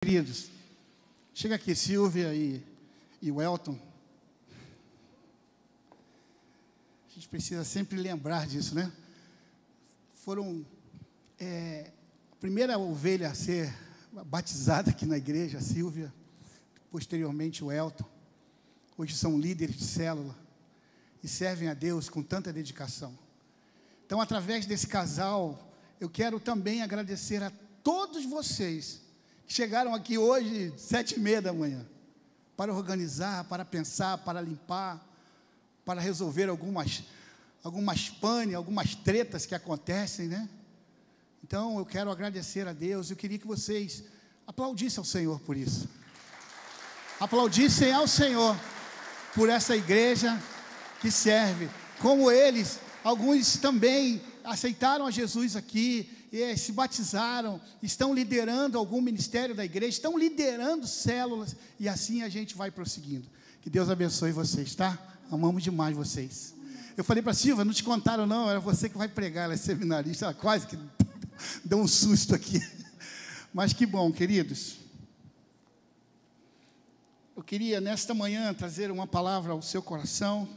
Queridos, chega aqui, Silvia e o Elton. A gente precisa sempre lembrar disso, né? Foram a primeira ovelha a ser batizada aqui na igreja, a Silvia, posteriormente o Elton. Hoje são líderes de célula e servem a Deus com tanta dedicação. Então, através desse casal, eu quero também agradecer a todos vocês que chegaram aqui hoje, 7h30 da manhã, para organizar, para pensar, para limpar, para resolver algumas pane, algumas tretas que acontecem, né? Então, eu quero agradecer a Deus. Eu queria que vocês aplaudissem ao Senhor por isso. Aplaudissem ao Senhor por essa igreja que serve. Como eles, alguns também aceitaram a Jesus aqui, se batizaram, estão liderando algum ministério da igreja, estão liderando células, e assim a gente vai prosseguindo. Que Deus abençoe vocês, tá? Amamos demais vocês. Eu falei para a Silvia, não te contaram não, era você que vai pregar, ela é seminarista, ela quase que deu um susto aqui. Mas que bom, queridos. Eu queria nesta manhã trazer uma palavra ao seu coração.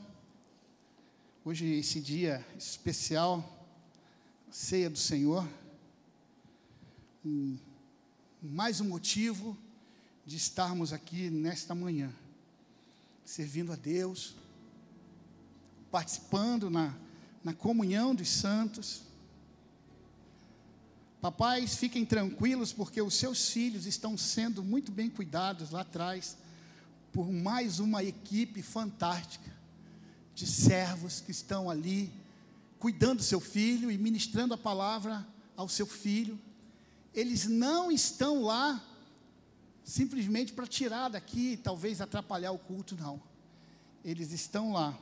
Hoje, esse dia especial, ceia do Senhor, mais um motivo de estarmos aqui nesta manhã, servindo a Deus, participando na comunhão dos santos. Papais, fiquem tranquilos, porque os seus filhos estão sendo muito bem cuidados lá atrás, por mais uma equipe fantástica, de servos que estão ali, cuidando do seu filho e ministrando a palavra ao seu filho. Eles não estão lá simplesmente para tirar daqui, talvez atrapalhar o culto, não. Eles estão lá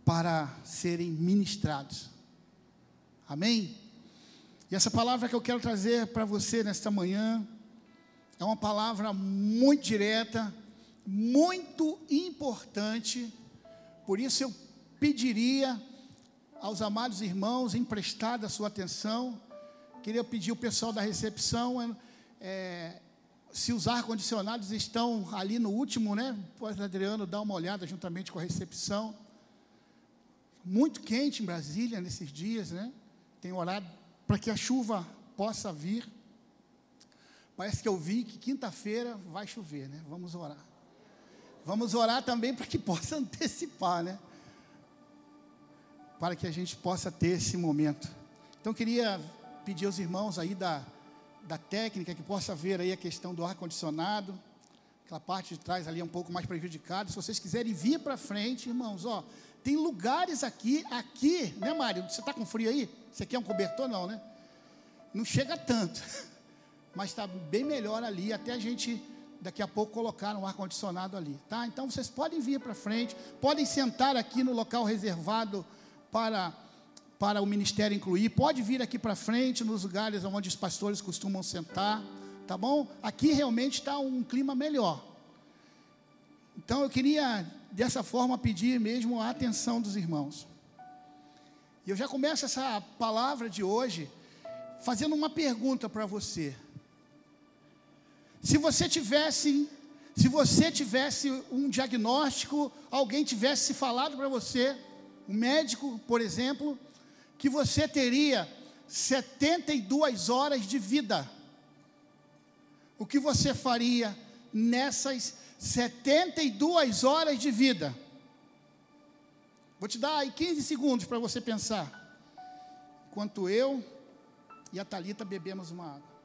para serem ministrados. Amém? E essa palavra que eu quero trazer para você nesta manhã é uma palavra muito direta, muito importante. Por isso eu pediria aos amados irmãos emprestada a sua atenção. Queria pedir ao pessoal da recepção, se os ar-condicionados estão ali no último, né? Pode Adriano dar uma olhada juntamente com a recepção. Muito quente em Brasília nesses dias, né? Tem orado para que a chuva possa vir. Parece que eu vi que quinta-feira vai chover, né? Vamos orar. Vamos orar também para que possa antecipar, né? Para que a gente possa ter esse momento. Então, queria pedir aos irmãos aí da técnica que possa ver aí a questão do ar-condicionado. Aquela parte de trás ali é um pouco mais prejudicada. Se vocês quiserem vir para frente, irmãos, ó, tem lugares aqui, né, Mário? Você está com frio aí? Você quer um cobertor? Não, né? Não chega tanto, mas está bem melhor ali, até a gente daqui a pouco colocar um ar-condicionado ali, tá? Então vocês podem vir para frente, podem sentar aqui no local reservado para o ministério incluir, pode vir aqui para frente, nos lugares onde os pastores costumam sentar, tá bom? Aqui realmente está um clima melhor. Então eu queria, dessa forma, pedir mesmo a atenção dos irmãos. E eu já começo essa palavra de hoje fazendo uma pergunta para você. Se você tivesse um diagnóstico, alguém tivesse falado para você, um médico, por exemplo, que você teria 72 horas de vida, o que você faria nessas 72 horas de vida? Vou te dar aí 15 segundos para você pensar, enquanto eu e a Thalita bebemos uma água.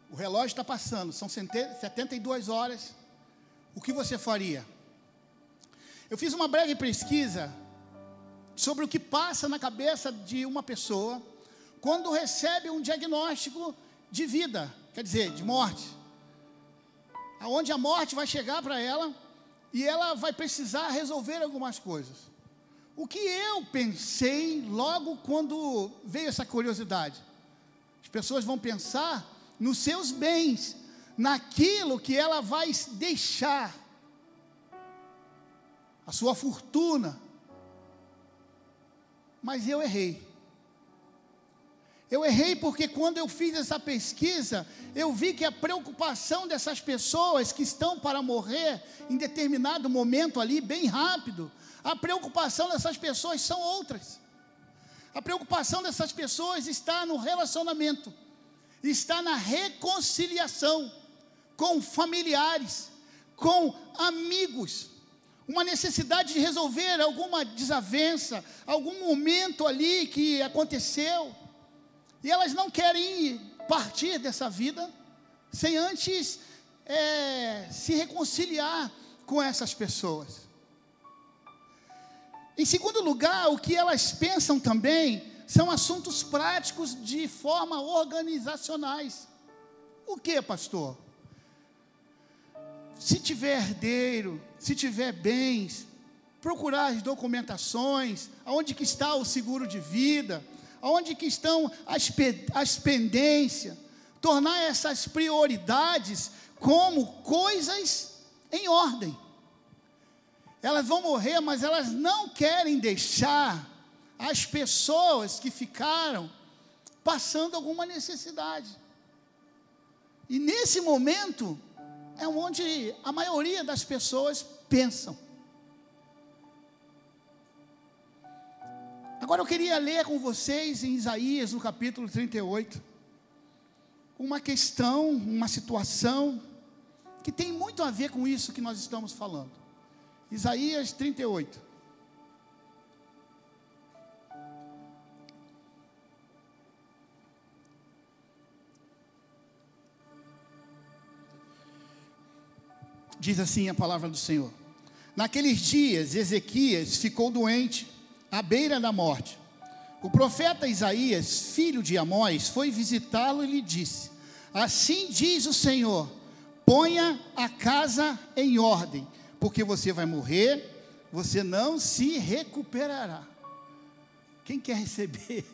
O relógio está passando, são 72 horas. O que você faria? Eu fiz uma breve pesquisa sobre o que passa na cabeça de uma pessoa quando recebe um diagnóstico de vida, quer dizer, de morte. Aonde a morte vai chegar para ela e ela vai precisar resolver algumas coisas. O que eu pensei logo quando veio essa curiosidade? As pessoas vão pensar nos seus bens, naquilo que ela vai deixar, a sua fortuna. Mas eu errei. Eu errei porque quando eu fiz essa pesquisa, eu vi que a preocupação dessas pessoas que estão para morrer em determinado momento ali, bem rápido, a preocupação dessas pessoas são outras. A preocupação dessas pessoas está no relacionamento, está na reconciliação com familiares, com amigos, uma necessidade de resolver alguma desavença, algum momento ali que aconteceu, e elas não querem partir dessa vida sem antes se reconciliar com essas pessoas. Em segundo lugar, o que elas pensam também são assuntos práticos de forma organizacionais. O que, pastor? Se tiver herdeiro, se tiver bens, procurar as documentações, aonde que está o seguro de vida, aonde que estão as pendências, tornar essas prioridades como coisas em ordem. Elas vão morrer, mas elas não querem deixar as pessoas que ficaram passando alguma necessidade. E nesse momento é onde a maioria das pessoas pensam. Agora eu queria ler com vocês em Isaías, no capítulo 38, uma questão, uma situação que tem muito a ver com isso que nós estamos falando. Isaías 38. Diz assim a palavra do Senhor: naqueles dias Ezequias ficou doente, à beira da morte. O profeta Isaías, filho de Amós, foi visitá-lo e lhe disse: assim diz o Senhor, ponha a casa em ordem, porque você vai morrer, você não se recuperará. Quem quer receber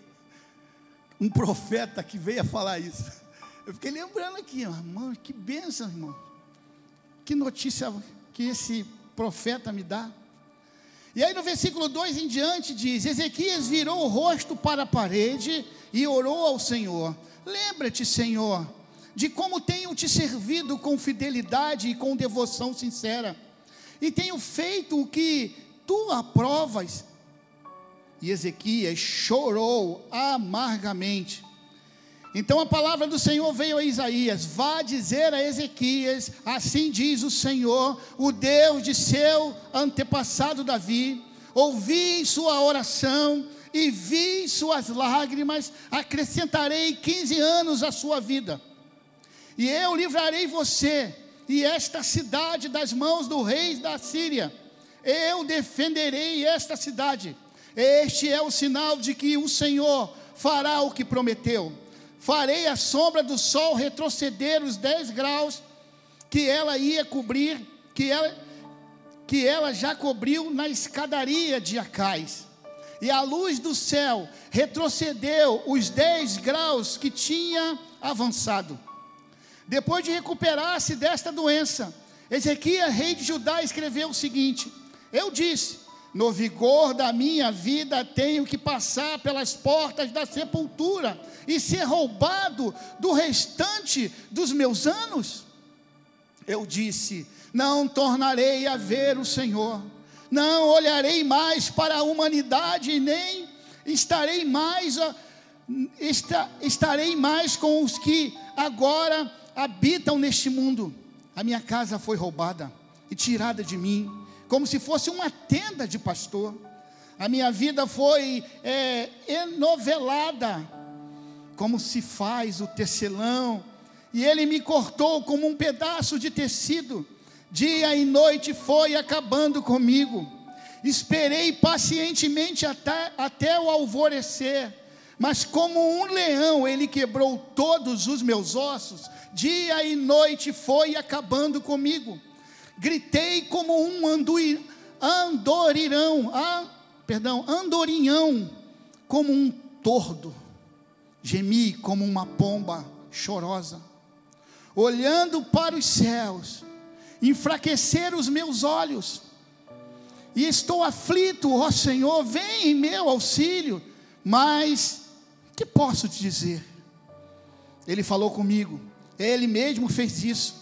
um profeta que veio a falar isso? Eu fiquei lembrando aqui, irmão, que bênção, irmão. Que notícia que esse profeta me dá. E aí no versículo 2 em diante diz: Ezequias virou o rosto para a parede e orou ao Senhor: lembra-te, Senhor, de como tenho te servido com fidelidade e com devoção sincera, e tenho feito o que tu aprovas. E Ezequias chorou amargamente. Então a palavra do Senhor veio a Isaías: vá dizer a Ezequias, assim diz o Senhor, o Deus de seu antepassado Davi: ouvi sua oração e vi suas lágrimas, acrescentarei 15 anos à sua vida, e eu livrarei você e esta cidade das mãos do rei da Síria. Eu defenderei esta cidade. Este é o sinal de que o Senhor fará o que prometeu. Farei a sombra do sol retroceder os 10 graus que ela ia cobrir, que ela já cobriu na escadaria de Acais. E a luz do céu retrocedeu os 10 graus que tinha avançado. Depois de recuperar-se desta doença, Ezequias, rei de Judá, escreveu o seguinte: eu disse, no vigor da minha vida tenho que passar pelas portas da sepultura e ser roubado do restante dos meus anos? Eu disse, não tornarei a ver o Senhor, não olharei mais para a humanidade, nem estarei mais com os que agora habitam neste mundo. A minha casa foi roubada e tirada de mim, como se fosse uma tenda de pastor. A minha vida foi enovelada, como se faz o tecelão, e ele me cortou como um pedaço de tecido. Dia e noite foi acabando comigo. Esperei pacientemente até o alvorecer, mas como um leão ele quebrou todos os meus ossos. Dia e noite foi acabando comigo. Gritei como um andorinhão, como um tordo. Gemi como uma pomba chorosa. Olhando para os céus, enfraqueceram os meus olhos. E estou aflito, ó Senhor, vem em meu auxílio. Mas que posso te dizer? Ele falou comigo, ele mesmo fez isso.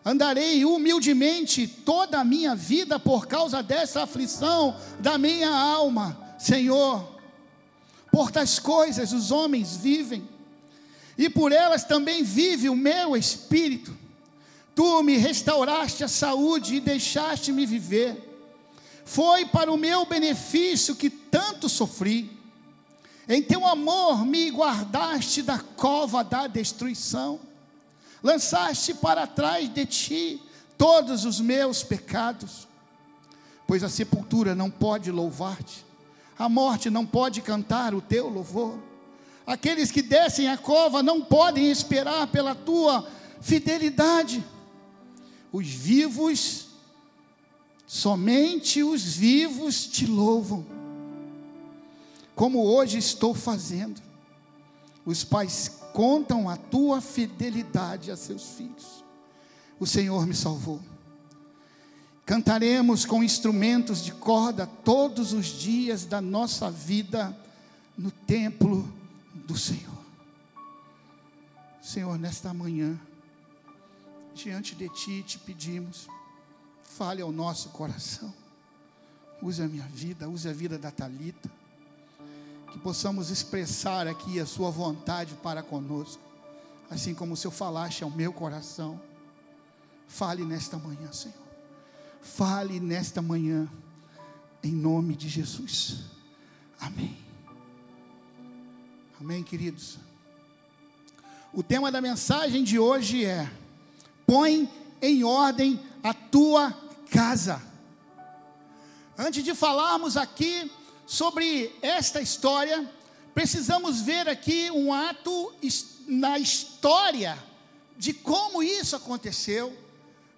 Andarei humildemente toda a minha vida por causa dessa aflição da minha alma, Senhor. Por tais coisas os homens vivem, e por elas também vive o meu espírito. Tu me restauraste a saúde e deixaste-me viver. Foi para o meu benefício que tanto sofri. Em teu amor me guardaste da cova da destruição. Lançaste para trás de ti todos os meus pecados. Pois a sepultura não pode louvar-te, a morte não pode cantar o teu louvor. Aqueles que descem a cova não podem esperar pela tua fidelidade. Os vivos, somente os vivos te louvam, como hoje estou fazendo. Os pais contam a tua fidelidade a seus filhos. O Senhor me salvou. Cantaremos com instrumentos de corda todos os dias da nossa vida no templo do Senhor. Senhor, nesta manhã, diante de Ti te pedimos, fale ao nosso coração. Use a minha vida, use a vida da Thalita, que possamos expressar aqui a sua vontade para conosco, assim como o Senhor falaste ao meu coração. Fale nesta manhã, Senhor. Fale nesta manhã, em nome de Jesus. Amém. Amém, queridos. O tema da mensagem de hoje é: põe em ordem a tua casa. Antes de falarmos aqui sobre esta história, precisamos ver aqui um ato na história de como isso aconteceu,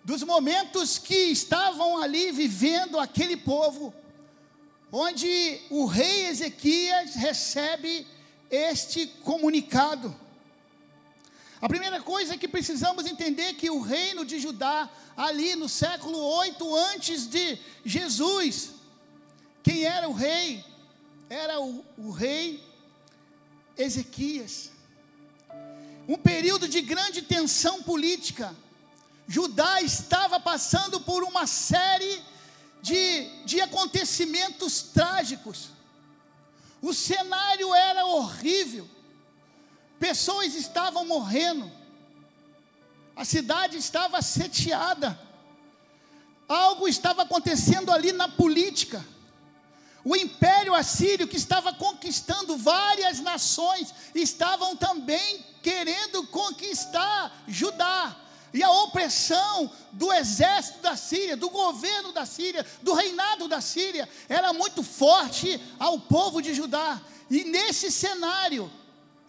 dos momentos que estavam ali vivendo aquele povo, onde o rei Ezequias recebe este comunicado. A primeira coisa que precisamos entender é que o reino de Judá, ali no século 8 antes de Jesus, quem era o rei? Era o rei Ezequias. Um período de grande tensão política. Judá estava passando por uma série de acontecimentos trágicos. O cenário era horrível. Pessoas estavam morrendo. A cidade estava sitiada. Algo estava acontecendo ali na política. O império assírio, que estava conquistando várias nações, estavam também querendo conquistar Judá. E a opressão do exército da Síria, do governo da Síria, do reinado da Síria, era muito forte ao povo de Judá. E nesse cenário,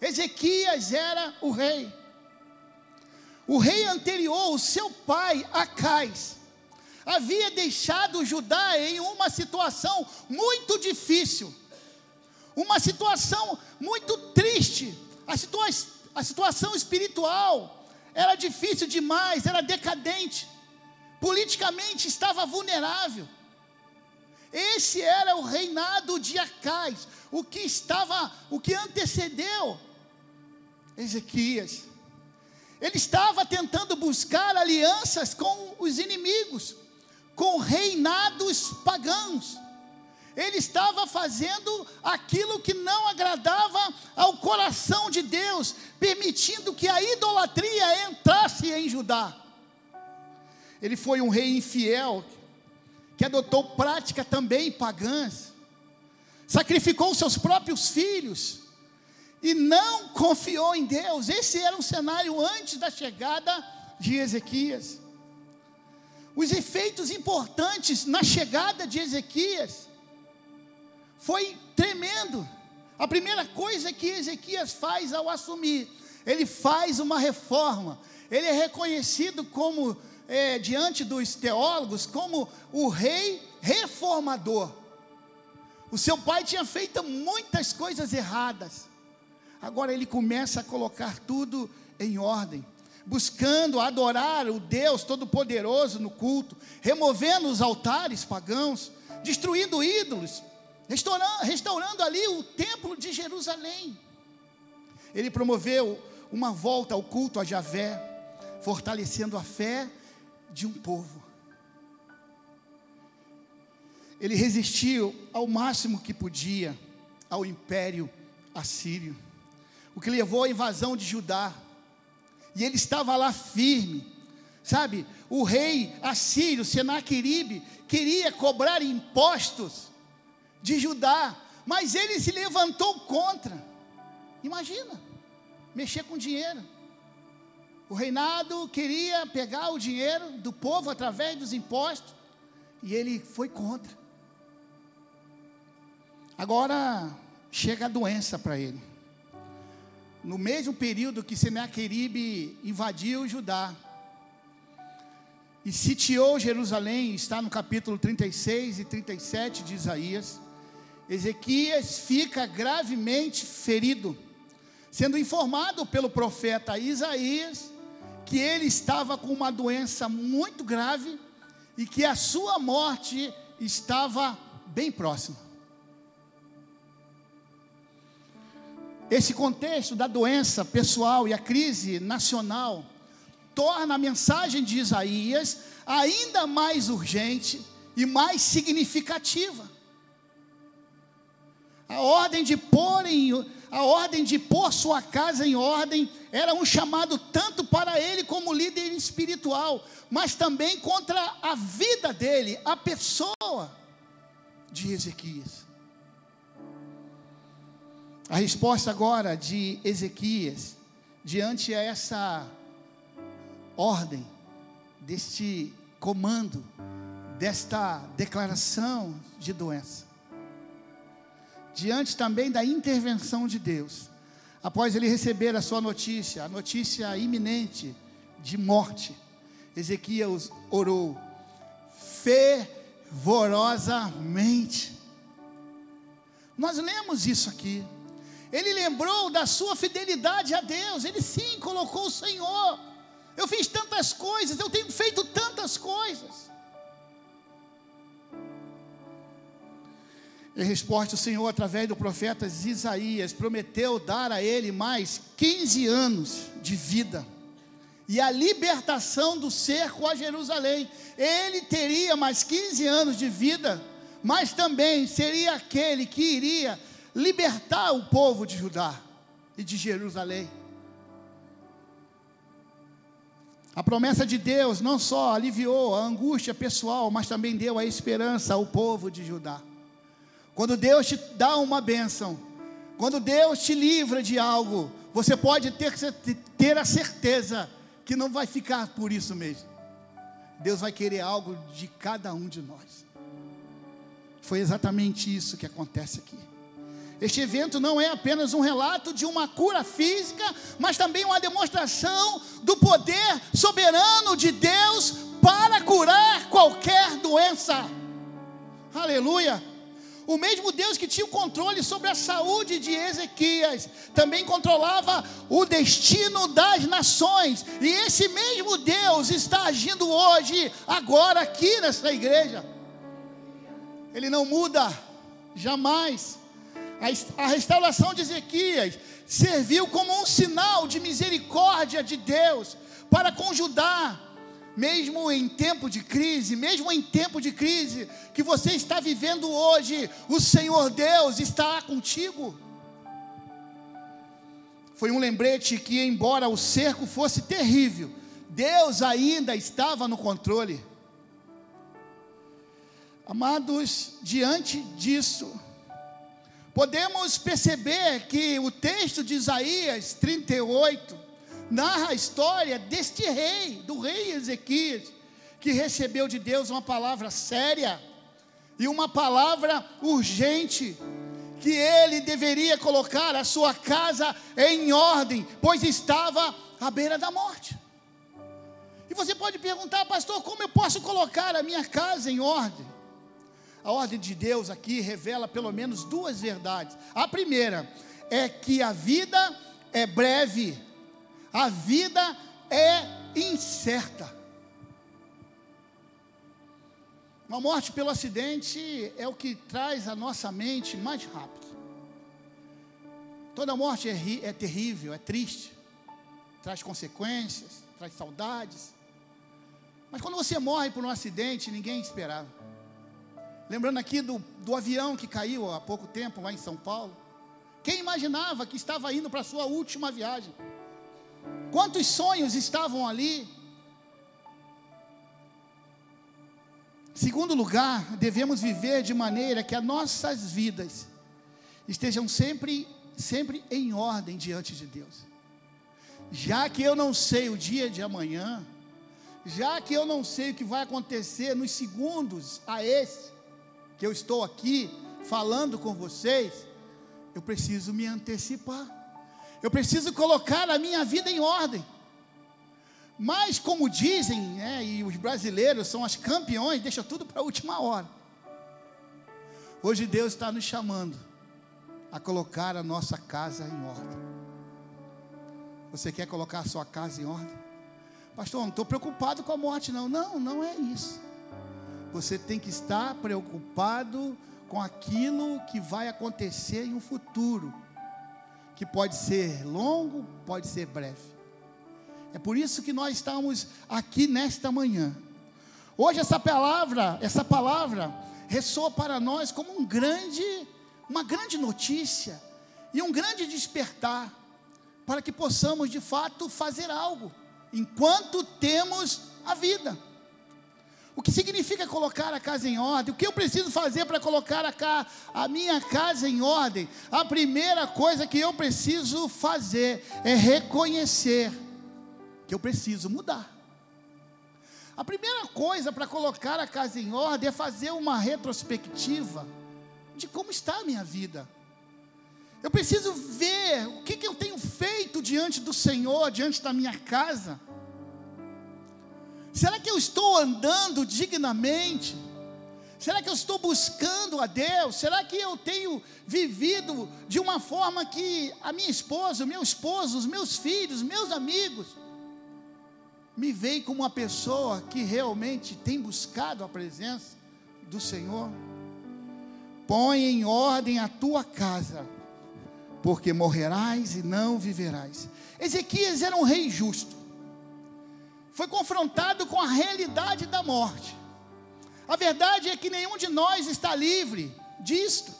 Ezequias era o rei. O rei anterior, o seu pai, Acais, havia deixado Judá em uma situação muito difícil, uma situação muito triste. A situação espiritual era difícil demais, era decadente, politicamente estava vulnerável. Esse era o reinado de Acais, o que antecedeu Ezequias. Ele estava tentando buscar alianças com os inimigos, com reinados pagãos. Ele estava fazendo aquilo que não agradava ao coração de Deus, permitindo que a idolatria entrasse em Judá. Ele foi um rei infiel, que adotou prática também pagãs, sacrificou seus próprios filhos, e não confiou em Deus. Esse era um cenário antes da chegada de Ezequias. Os efeitos importantes na chegada de Ezequias foi tremendo. A primeira coisa que Ezequias faz ao assumir, ele faz uma reforma. Ele é reconhecido como, diante dos teólogos, como o rei reformador. O seu pai tinha feito muitas coisas erradas. Agora ele começa a colocar tudo em ordem, buscando adorar o Deus Todo-Poderoso no culto, removendo os altares pagãos, destruindo ídolos, restaurando ali o templo de Jerusalém. Ele promoveu uma volta ao culto a Javé, fortalecendo a fé de um povo. Ele resistiu ao máximo que podia ao império assírio, o que levou à invasão de Judá. E ele estava lá firme, sabe? O rei assírio, Senaqueribe, queria cobrar impostos de Judá, mas ele se levantou contra. Imagina, mexer com dinheiro. O reinado queria pegar o dinheiro do povo através dos impostos, e ele foi contra. Agora chega a doença para ele. No mesmo período que Senaqueribe invadiu Judá e sitiou Jerusalém, está no capítulo 36 e 37 de Isaías, Ezequias fica gravemente ferido, sendo informado pelo profeta Isaías que ele estava com uma doença muito grave e que a sua morte estava bem próxima. Esse contexto da doença pessoal e a crise nacional torna a mensagem de Isaías ainda mais urgente e mais significativa. A ordem de pôr sua casa em ordem era um chamado tanto para ele como líder espiritual, mas também contra a vida dele, a pessoa de Ezequias. A resposta agora de Ezequias, diante a essa ordem, deste comando, desta declaração de doença, diante também da intervenção de Deus, após ele receber a sua notícia, a notícia iminente de morte, Ezequias orou fervorosamente. Nós lemos isso aqui. Ele lembrou da sua fidelidade a Deus. Ele sim colocou o Senhor. Eu fiz tantas coisas, eu tenho feito tantas coisas. Em resposta, o Senhor, através do profeta Isaías, prometeu dar a ele mais 15 anos de vida e a libertação do cerco a Jerusalém. Ele teria mais 15 anos de vida, mas também seria aquele que iria libertar o povo de Judá e de Jerusalém. A promessa de Deus não só aliviou a angústia pessoal, mas também deu a esperança ao povo de Judá. Quando Deus te dá uma bênção, quando Deus te livra de algo, você pode ter a certeza que não vai ficar por isso mesmo. Deus vai querer algo de cada um de nós. Foi exatamente isso que acontece aqui. Este evento não é apenas um relato de uma cura física, mas também uma demonstração do poder soberano de Deus para curar qualquer doença. Aleluia! O mesmo Deus que tinha o controle sobre a saúde de Ezequias, também controlava o destino das nações. E esse mesmo Deus está agindo hoje, agora aqui nessa igreja. Ele não muda, jamais. A restauração de Ezequias serviu como um sinal de misericórdia de Deus para com Judá, mesmo em tempo de crise, que você está vivendo hoje, o Senhor Deus está contigo. Foi um lembrete que, embora o cerco fosse terrível, Deus ainda estava no controle. Amados, diante disso, podemos perceber que o texto de Isaías 38 narra a história deste rei, do rei Ezequias, que recebeu de Deus uma palavra séria e uma palavra urgente, que ele deveria colocar a sua casa em ordem, pois estava à beira da morte. E você pode perguntar: pastor, como eu posso colocar a minha casa em ordem? A ordem de Deus aqui revela pelo menos duas verdades. A primeira é que a vida é breve, a vida é incerta. Uma morte pelo acidente é o que traz à nossa mente mais rápido. Toda morte é terrível, é triste, traz consequências, traz saudades. Mas quando você morre por um acidente, ninguém esperava. Lembrando aqui do avião que caiu há pouco tempo lá em São Paulo. Quem imaginava que estava indo para a sua última viagem? Quantos sonhos estavam ali? Segundo lugar, devemos viver de maneira que as nossas vidas estejam sempre em ordem diante de Deus. Já que eu não sei o dia de amanhã, já que eu não sei o que vai acontecer nos segundos a esse que eu estou aqui falando com vocês, eu preciso me antecipar, eu preciso colocar a minha vida em ordem. Mas como dizem, e os brasileiros são os campeões, deixa tudo para a última hora. Hoje Deus está nos chamando a colocar a nossa casa em ordem. Você quer colocar a sua casa em ordem? Pastor, não estou preocupado com a morte não. Não é isso. Você tem que estar preocupado com aquilo que vai acontecer em um futuro, que pode ser longo, pode ser breve. É por isso que nós estamos aqui nesta manhã. Hoje essa palavra ressoa para nós como uma grande notícia e um grande despertar, para que possamos de fato fazer algo, enquanto temos a vida. O que significa colocar a casa em ordem? O que eu preciso fazer para colocar a minha casa em ordem? A primeira coisa que eu preciso fazer é reconhecer que eu preciso mudar. A primeira coisa para colocar a casa em ordem é fazer uma retrospectiva de como está a minha vida. Eu preciso ver o que eu tenho feito diante do Senhor, diante da minha casa. Será que eu estou andando dignamente? Será que eu estou buscando a Deus? Será que eu tenho vivido de uma forma que a minha esposa, o meu esposo, os meus filhos, meus amigos me veem como uma pessoa que realmente tem buscado a presença do Senhor? Põe em ordem a tua casa, porque morrerás e não viverás. Ezequias era um rei justo, foi confrontado com a realidade da morte. A verdade é que nenhum de nós está livre disto.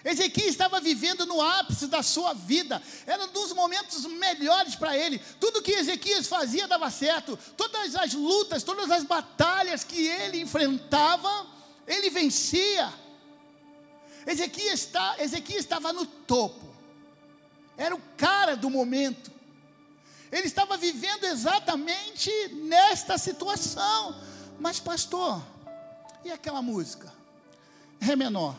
Ezequias estava vivendo no ápice da sua vida, era um dos momentos melhores para ele. Tudo que Ezequias fazia dava certo, todas as lutas, todas as batalhas que ele enfrentava, ele vencia. Ezequias estava no topo, era o cara do momento. Ele estava vivendo exatamente nesta situação. Mas pastor, e aquela música? Ré menor.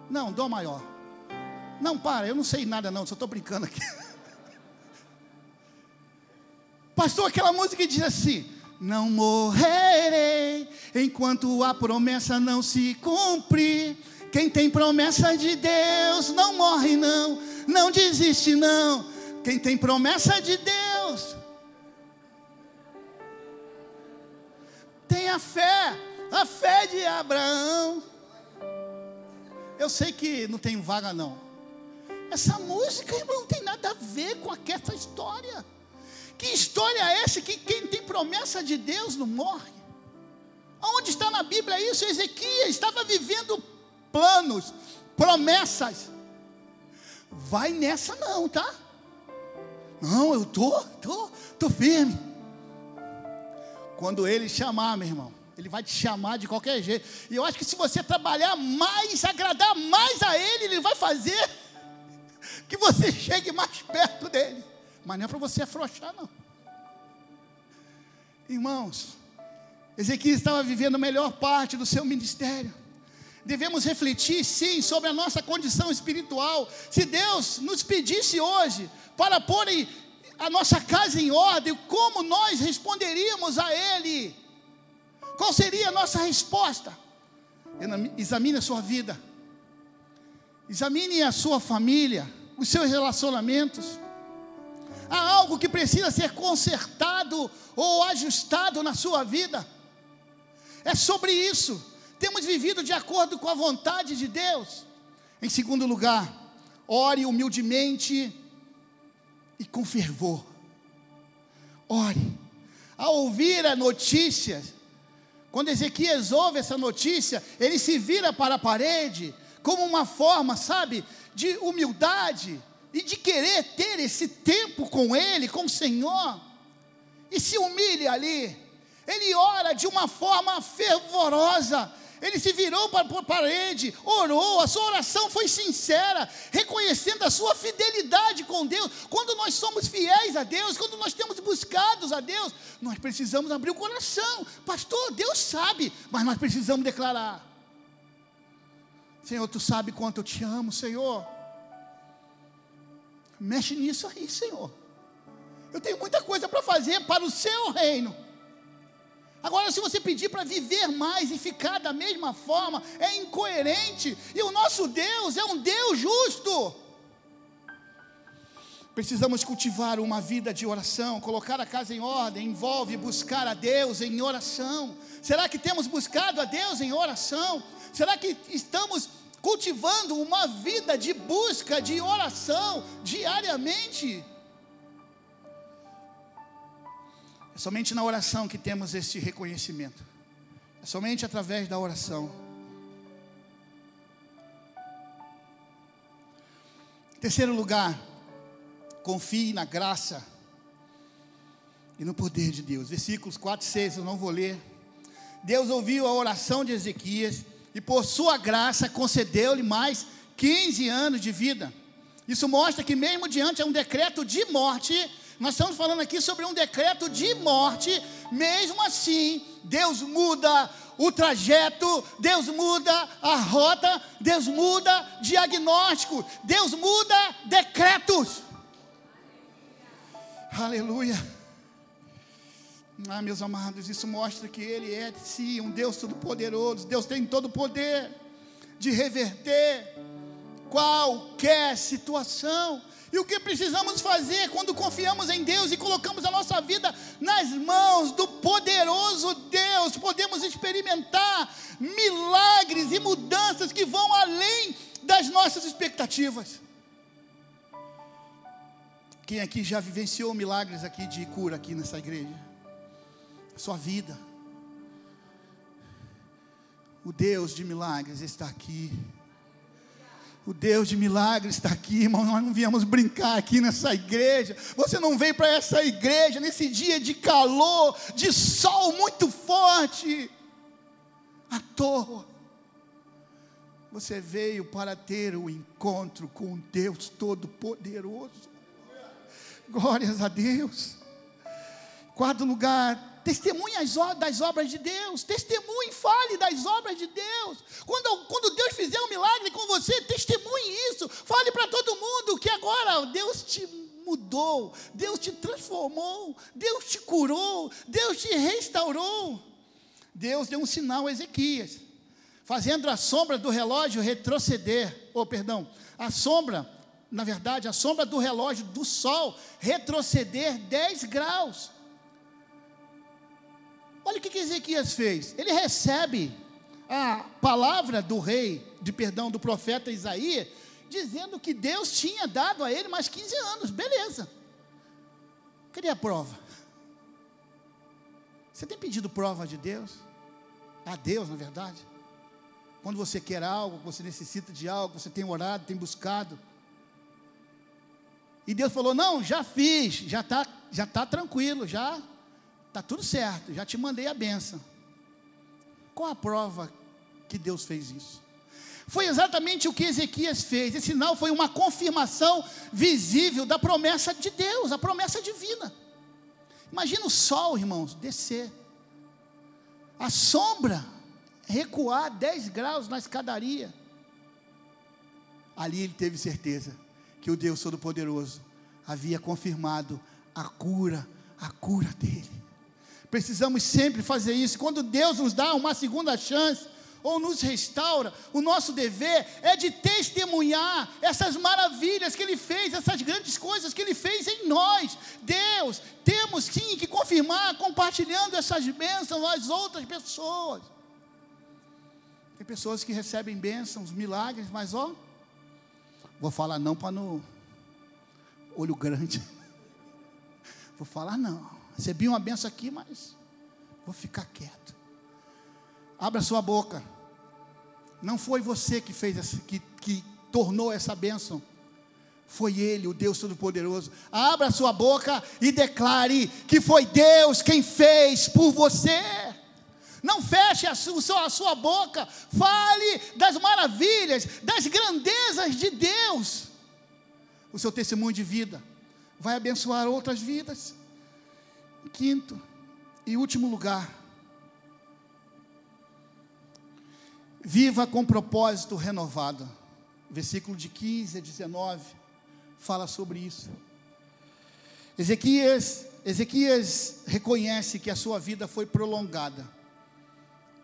Não, dó maior. Não, para, eu não sei nada não, só estou brincando aqui. Pastor, aquela música que diz assim: não morrerei enquanto a promessa não se cumprir. Quem tem promessa de Deus não morre não, não desiste não. Quem tem promessa de Deus tem a fé de Abraão. Eu sei que não tem vaga não. Essa música, irmão, não tem nada a ver com essa história. Que história é essa que quem tem promessa de Deus não morre? Aonde está na Bíblia isso? Ezequias estava vivendo planos, promessas. Vai nessa não, tá? Não, eu tô firme. Quando ele chamar, meu irmão, ele vai te chamar de qualquer jeito. E eu acho que se você trabalhar mais, agradar mais a ele, ele vai fazer que você chegue mais perto dele. Mas não é para você afrouxar não. Irmãos, Ezequias estava vivendo a melhor parte do seu ministério. Devemos refletir sim sobre a nossa condição espiritual. Se Deus nos pedisse hoje para pôr a nossa casa em ordem, como nós responderíamos a Ele? Qual seria a nossa resposta? Examine a sua vida, examine a sua família, os seus relacionamentos. Há algo que precisa ser consertado ou ajustado na sua vida? É sobre isso. Temos vivido de acordo com a vontade de Deus? Em segundo lugar, ore humildemente e com fervor. Ore. Ao ouvir a notícia, quando Ezequias ouve essa notícia, ele se vira para a parede, como uma forma, sabe, de humildade, e de querer ter esse tempo com Ele, com o Senhor, e se humilha ali. Ele ora de uma forma fervorosa. Ele se virou para a parede, orou, a sua oração foi sincera, reconhecendo a sua fidelidade com Deus. Quando nós somos fiéis a Deus, quando nós temos buscado a Deus, nós precisamos abrir o coração. Pastor, Deus sabe, mas nós precisamos declarar: Senhor, Tu sabe quanto eu te amo, Senhor. Mexe nisso aí, Senhor. Eu tenho muita coisa para fazer para o Seu reino. Agora, se você pedir para viver mais e ficar da mesma forma, é incoerente. E o nosso Deus é um Deus justo. Precisamos cultivar uma vida de oração. Colocar a casa em ordem envolve buscar a Deus em oração. Será que temos buscado a Deus em oração? Será que estamos cultivando uma vida de busca, de oração diariamente? É somente na oração que temos este reconhecimento. É somente através da oração. Em terceiro lugar, confie na graça e no poder de Deus. Versículos 4 e 6, eu não vou ler. Deus ouviu a oração de Ezequias e por sua graça concedeu-lhe mais 15 anos de vida. Isso mostra que mesmo diante de um decreto de morte, nós estamos falando aqui sobre um decreto de morte, mesmo assim, Deus muda o trajeto, Deus muda a rota, Deus muda diagnóstico, Deus muda decretos. Aleluia. Meus amados, isso mostra que Ele é, sim, um Deus todo-poderoso. Deus tem todo o poder de reverter qualquer situação. E o que precisamos fazer quando confiamos em Deus e colocamos a nossa vida nas mãos do poderoso Deus? Podemos experimentar milagres e mudanças que vão além das nossas expectativas. Quem aqui já vivenciou milagres aqui de cura aqui nessa igreja? A sua vida. O Deus de milagres está aqui. O Deus de milagres está aqui, irmão. Nós não viemos brincar aqui nessa igreja. Você não veio para essa igreja nesse dia de calor, de sol muito forte, à toa. Você veio para ter o encontro com Deus Todo-Poderoso. Glórias a Deus. Quarto lugar, testemunhe das obras de Deus. Testemunhe, fale das obras de Deus. Quando Deus fizer um milagre com você, testemunhe isso. Fale para todo mundo que agora Deus te mudou, Deus te transformou, Deus te curou, Deus te restaurou. Deus deu um sinal a Ezequias, fazendo a sombra do relógio retroceder. A sombra do relógio do sol retroceder 10 graus. Olha o que Ezequias fez. Ele recebe a palavra do do profeta Isaías, dizendo que Deus tinha dado a ele mais 15 anos. Beleza. Cadê a prova? Você tem pedido prova de Deus? A Deus, na verdade. Quando você quer algo, você necessita de algo, você tem orado, tem buscado. E Deus falou: não, já fiz, já está tranquilo, já está tudo certo, já te mandei a bênção. Qual a prova que Deus fez isso? Foi exatamente o que Ezequias fez. Esse sinal foi uma confirmação visível da promessa de Deus, a promessa divina. Imagina o sol, irmãos, descer, a sombra recuar 10 graus na escadaria. Ali ele teve certeza que o Deus Todo-Poderoso havia confirmado a cura dele. Precisamos sempre fazer isso. Quando Deus nos dá uma segunda chance, ou nos restaura, o nosso dever é de testemunhar essas maravilhas que Ele fez, essas grandes coisas que Ele fez em nós. Deus, temos sim que confirmar, compartilhando essas bênçãos às outras pessoas. Tem pessoas que recebem bênçãos, milagres, mas Vou falar não para no olho grande. Vou falar não. Recebi uma benção aqui, mas vou ficar quieto. Abra sua boca. Não foi você que fez que tornou essa bênção. Foi Ele, o Deus Todo-Poderoso. Abra sua boca e declare que foi Deus quem fez por você. Não feche a sua boca. Fale das maravilhas, das grandezas de Deus. O seu testemunho de vida vai abençoar outras vidas. Quinto e último lugar. Viva com propósito renovado. Versículo de 15 a 19 fala sobre isso. Ezequias reconhece que a sua vida foi prolongada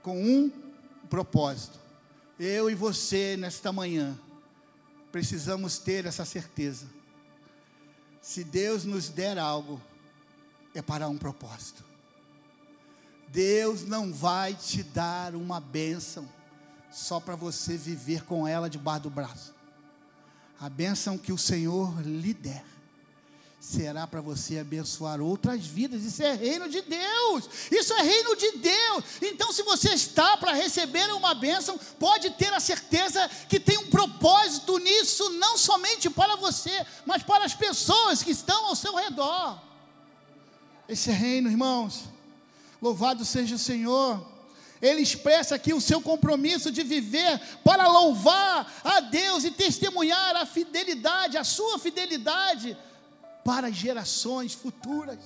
com um propósito. Eu e você nesta manhã precisamos ter essa certeza. Se Deus nos der algo, é para um propósito. Deus não vai te dar uma bênção só para você viver com ela debaixo do braço. A bênção que o Senhor lhe der será para você abençoar outras vidas. Isso é reino de Deus. Isso é reino de Deus. Então, se você está para receber uma bênção, pode ter a certeza que tem um propósito nisso, não somente para você, mas para as pessoas que estão ao seu redor. Esse é reino, irmãos. Louvado seja o Senhor. Ele expressa aqui o seu compromisso de viver para louvar a Deus e testemunhar a fidelidade, a sua fidelidade para as gerações futuras.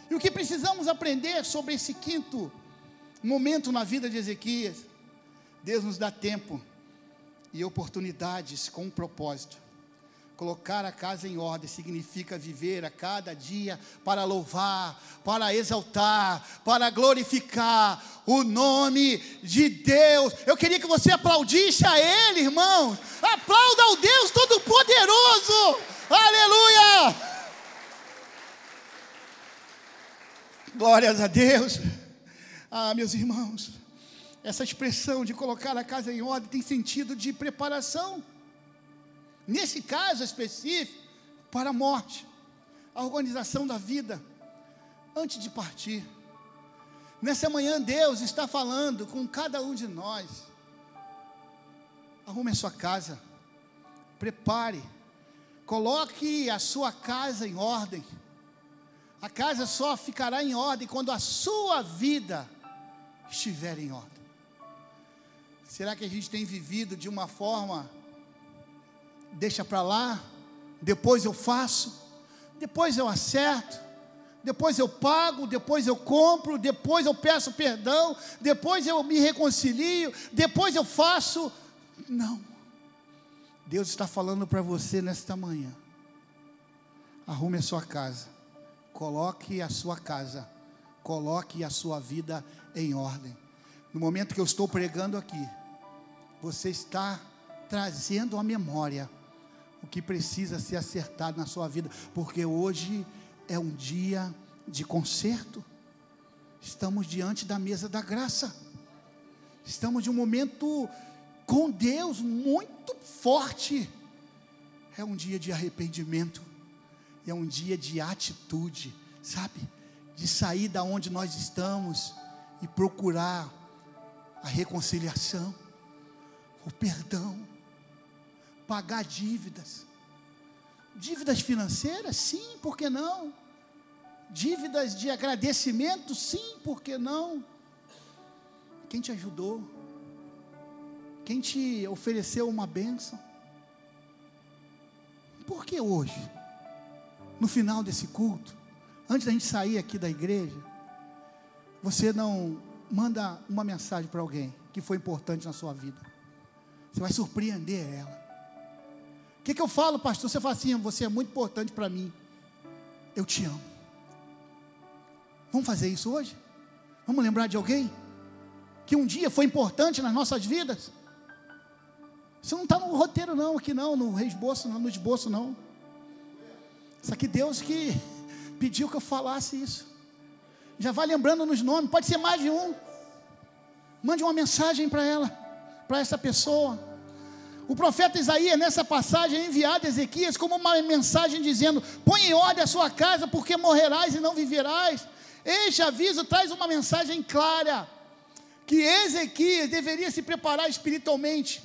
E o que precisamos aprender sobre esse quinto momento na vida de Ezequias? Deus nos dá tempo e oportunidades com um propósito. Colocar a casa em ordem significa viver a cada dia para louvar, para exaltar, para glorificar o nome de Deus. Eu queria que você aplaudisse a Ele, irmãos. Aplauda ao Deus Todo-Poderoso. Aleluia! Glórias a Deus. Meus irmãos, essa expressão de colocar a casa em ordem tem sentido de preparação. Nesse caso específico, para a morte, a organização da vida, antes de partir. Nessa manhã, Deus está falando com cada um de nós. Arrume a sua casa, prepare, coloque a sua casa em ordem. A casa só ficará em ordem quando a sua vida estiver em ordem. Será que a gente tem vivido de uma forma... deixa para lá, depois eu faço, depois eu acerto, depois eu pago, depois eu compro, depois eu peço perdão, depois eu me reconcilio, depois eu faço? Não. Deus está falando para você nesta manhã. Arrume a sua casa, coloque a sua casa, coloque a sua vida em ordem. No momento que eu estou pregando aqui, você está trazendo à memória o que precisa ser acertado na sua vida, porque hoje é um dia de conserto. Estamos diante da mesa da graça, estamos de um momento com Deus muito forte. É um dia de arrependimento, é um dia de atitude, sabe, de sair da onde nós estamos e procurar a reconciliação, o perdão, pagar dívidas financeiras, sim, por que não? Dívidas de agradecimento, sim, por que não? Quem te ajudou? Quem te ofereceu uma bênção? Por que hoje, no final desse culto, antes da gente sair aqui da igreja, você não manda uma mensagem para alguém que foi importante na sua vida? Você vai surpreender ela. O que eu falo, pastor? Você fala assim: você é muito importante para mim, eu te amo. Vamos fazer isso hoje? Vamos lembrar de alguém que um dia foi importante nas nossas vidas? Isso não está no roteiro não, aqui não, no esboço não, no esboço não. Isso aqui Deus que pediu que eu falasse isso. Já vai lembrando nos nomes, pode ser mais de um. Mande uma mensagem para ela, para essa pessoa. O profeta Isaías, nessa passagem, é enviado a Ezequias como uma mensagem dizendo: põe em ordem a sua casa, porque morrerás e não viverás. Este aviso traz uma mensagem clara, que Ezequias deveria se preparar espiritualmente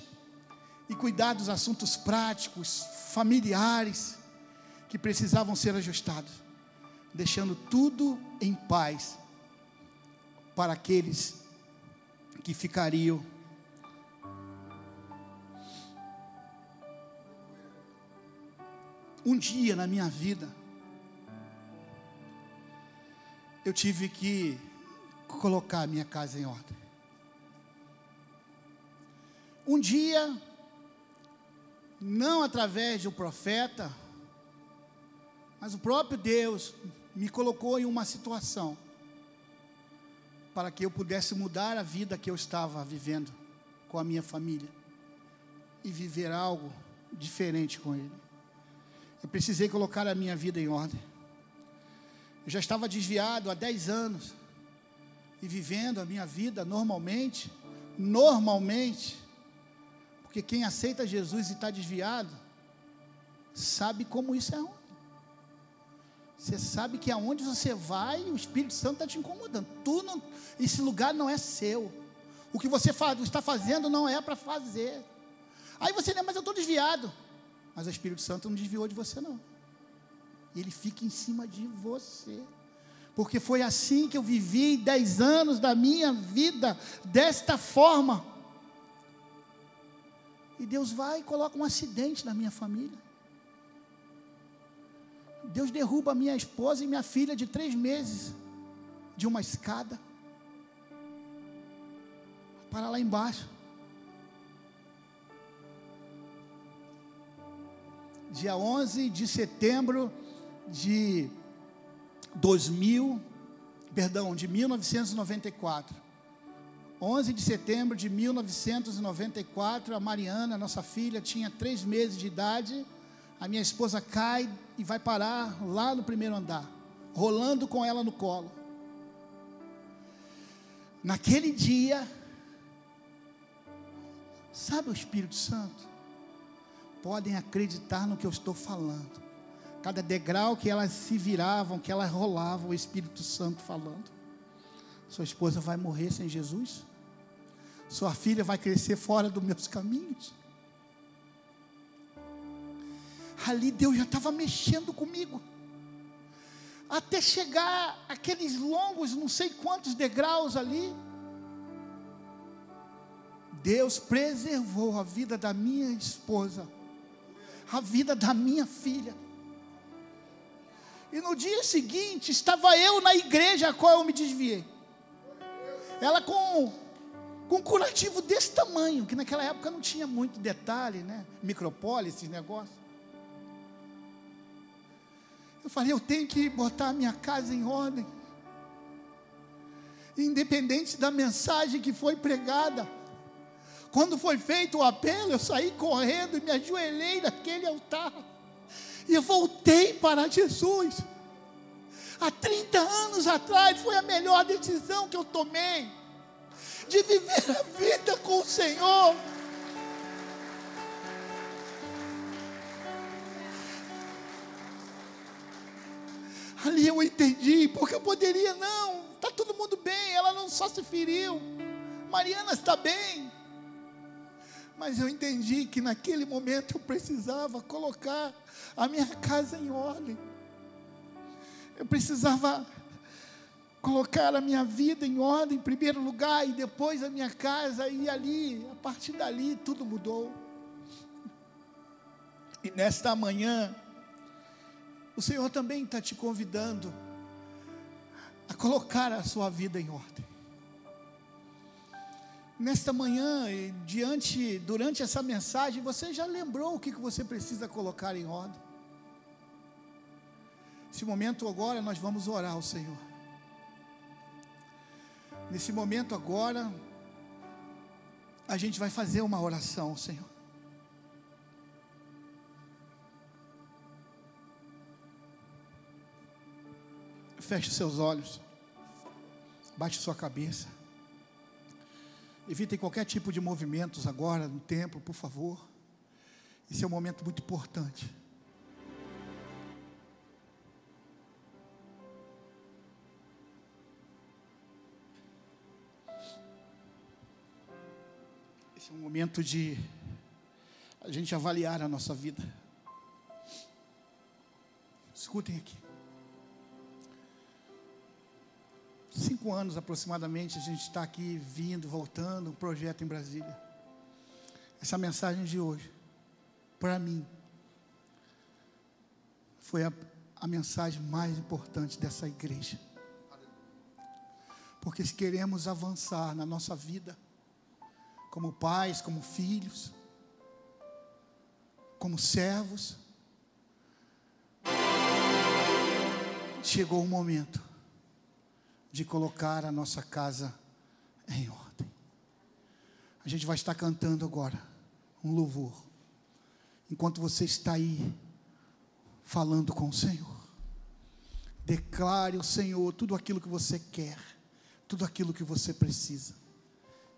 e cuidar dos assuntos práticos, familiares, que precisavam ser ajustados, deixando tudo em paz para aqueles que ficariam. Um dia na minha vida, eu tive que colocar a minha casa em ordem. Um dia, não através de um profeta, mas o próprio Deus me colocou em uma situação para que eu pudesse mudar a vida que eu estava vivendo com a minha família e viver algo diferente com Ele. Eu precisei colocar a minha vida em ordem. Eu já estava desviado há 10 anos e vivendo a minha vida normalmente, porque quem aceita Jesus e está desviado, sabe como isso é ruim. Você sabe que aonde você vai, o Espírito Santo está te incomodando. Esse lugar não é seu. O que você está fazendo não é para fazer. Aí você diz: mas eu estou desviado. Mas o Espírito Santo não desviou de você, não. Ele fica em cima de você. Porque foi assim que eu vivi 10 anos da minha vida, desta forma. E Deus vai e coloca um acidente na minha família. Deus derruba a minha esposa e minha filha de 3 meses de uma escada para lá embaixo. Dia 11 de setembro de 1994. 11 de setembro de 1994, a Mariana, nossa filha, tinha 3 meses de idade. A minha esposa cai e vai parar lá no primeiro andar, rolando com ela no colo. Naquele dia, sabe o Espírito Santo? Podem acreditar no que eu estou falando. Cada degrau que elas se viravam, que elas rolavam, o Espírito Santo falando: sua esposa vai morrer sem Jesus? Sua filha vai crescer fora dos meus caminhos? Ali Deus já estava mexendo comigo, até chegar aqueles longos, não sei quantos degraus ali. Deus preservou a vida da minha esposa, a vida da minha filha. E no dia seguinte, estava eu na igreja a qual eu me desviei. Ela com um curativo desse tamanho, que naquela época não tinha muito detalhe, né? Micropole, esses negócios. Eu falei: eu tenho que botar a minha casa em ordem. Independente da mensagem que foi pregada. Quando foi feito o apelo, eu saí correndo e me ajoelhei naquele altar. E eu voltei para Jesus. Há 30 anos atrás foi a melhor decisão que eu tomei, de viver a vida com o Senhor. Ali eu entendi, porque eu poderia, não, está todo mundo bem, ela não só se feriu, Mariana está bem. Mas eu entendi que naquele momento eu precisava colocar a minha casa em ordem. Eu precisava colocar a minha vida em ordem em primeiro lugar, e depois a minha casa, e ali, a partir dali, tudo mudou. E nesta manhã, o Senhor também está te convidando a colocar a sua vida em ordem. Nesta manhã, durante essa mensagem, você já lembrou o que você precisa colocar em ordem? Nesse momento agora, nós vamos orar ao Senhor. Nesse momento agora, a gente vai fazer uma oração ao Senhor. Feche seus olhos, baixe sua cabeça. Evitem qualquer tipo de movimentos agora no templo, por favor. Esse é um momento muito importante. Esse é um momento de a gente avaliar a nossa vida. Escutem aqui. 5 anos aproximadamente a gente está aqui vindo, voltando, um projeto em Brasília. Essa mensagem de hoje, para mim, foi a mensagem mais importante dessa igreja. Porque se queremos avançar na nossa vida, como pais, como filhos, como servos, chegou o momento de colocar a nossa casa em ordem. A gente vai estar cantando agora um louvor. Enquanto você está aí falando com o Senhor, declare ao Senhor tudo aquilo que você quer, tudo aquilo que você precisa,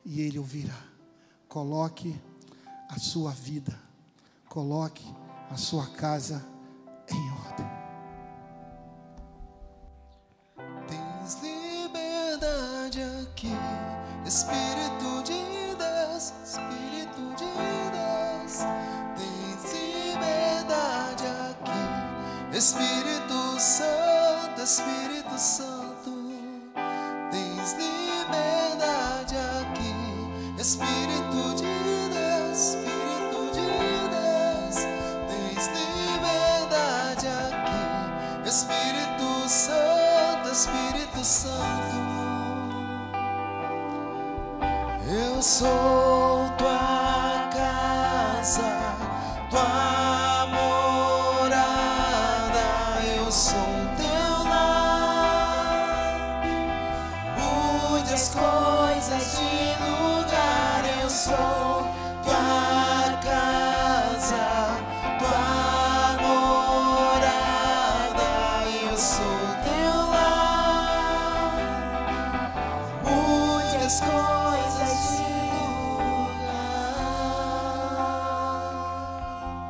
e Ele ouvirá. Coloque a sua vida, coloque a sua casa em ordem. Tens liberdade aqui, Espírito de Deus, Espírito de Deus. Tens liberdade aqui, Espírito Santo, Espírito Santo. Tens liberdade aqui, Espírito de Deus, Espírito de Deus. Tens liberdade aqui, Espírito Santo, Espírito Santo. Eu sou tua casa, tua morada, eu sou teu lar. Mude as coisas de lugar, eu sou tua casa, tua morada, eu sou teu lar. Mude as coisas de lugar.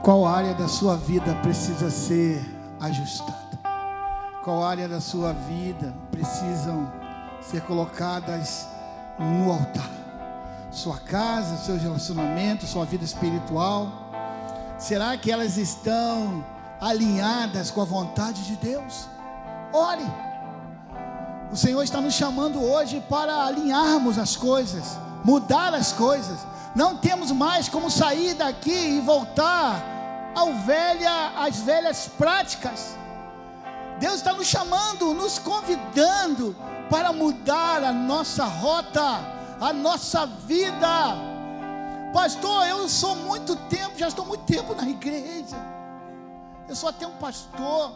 Qual área da sua vida precisa ser ajustada? Qual área da sua vida precisam ser colocadas no altar? Sua casa, seus relacionamentos, sua vida espiritual. Será que elas estão alinhadas com a vontade de Deus? Ore. O Senhor está nos chamando hoje para alinharmos as coisas, mudar as coisas. Não temos mais como sair daqui e voltar às velhas práticas. Deus está nos chamando, nos convidando para mudar a nossa rota, a nossa vida. Pastor, já estou muito tempo na igreja, eu sou até um pastor.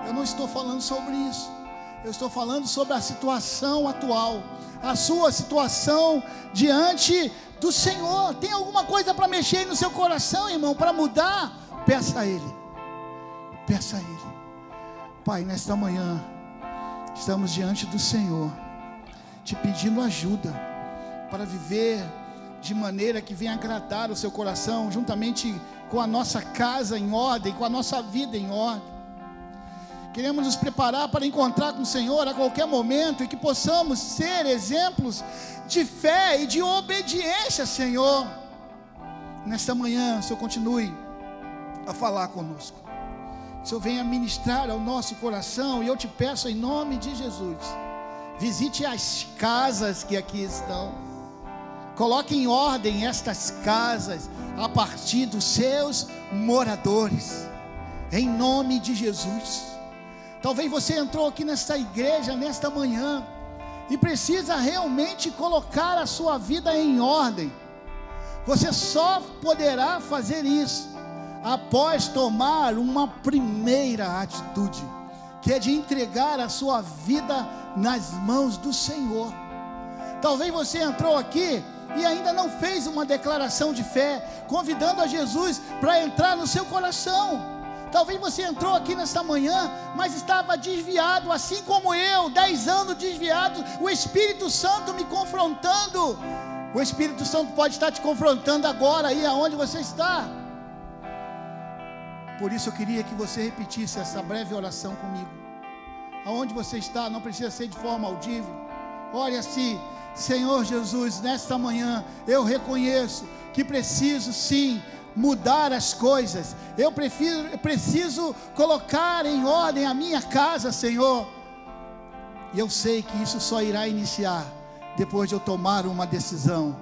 Eu não estou falando sobre isso. Eu estou falando sobre a situação atual, a sua situação diante do Senhor. Tem alguma coisa para mexer no seu coração, irmão, para mudar? Peça a Ele, peça a Ele. Pai, nesta manhã estamos diante do Senhor, te pedindo ajuda para viver de maneira que venha agradar o seu coração, juntamente com a nossa casa em ordem, com a nossa vida em ordem. Queremos nos preparar para encontrar com o Senhor a qualquer momento, e que possamos ser exemplos de fé e de obediência, Senhor. Nesta manhã, o Senhor continue a falar conosco. O Senhor venha ministrar ao nosso coração, e eu te peço em nome de Jesus, visite as casas que aqui estão, coloque em ordem estas casas a partir dos seus moradores, em nome de Jesus. Talvez você entrou aqui nesta igreja nesta manhã e precisa realmente colocar a sua vida em ordem. Você só poderá fazer isso após tomar uma primeira atitude, que é de entregar a sua vida nas mãos do Senhor. Talvez você entrou aqui e ainda não fez uma declaração de fé, convidando a Jesus para entrar no seu coração. Talvez você entrou aqui nesta manhã, mas estava desviado, assim como eu, 10 anos desviado, o Espírito Santo me confrontando. O Espírito Santo pode estar te confrontando agora, aí aonde você está. Por isso eu queria que você repetisse essa breve oração comigo. Aonde você está, não precisa ser de forma audível. Ore assim: Senhor Jesus, nesta manhã eu reconheço que preciso sim mudar as coisas. Eu preciso colocar em ordem a minha casa, Senhor. E eu sei que isso só irá iniciar depois de eu tomar uma decisão.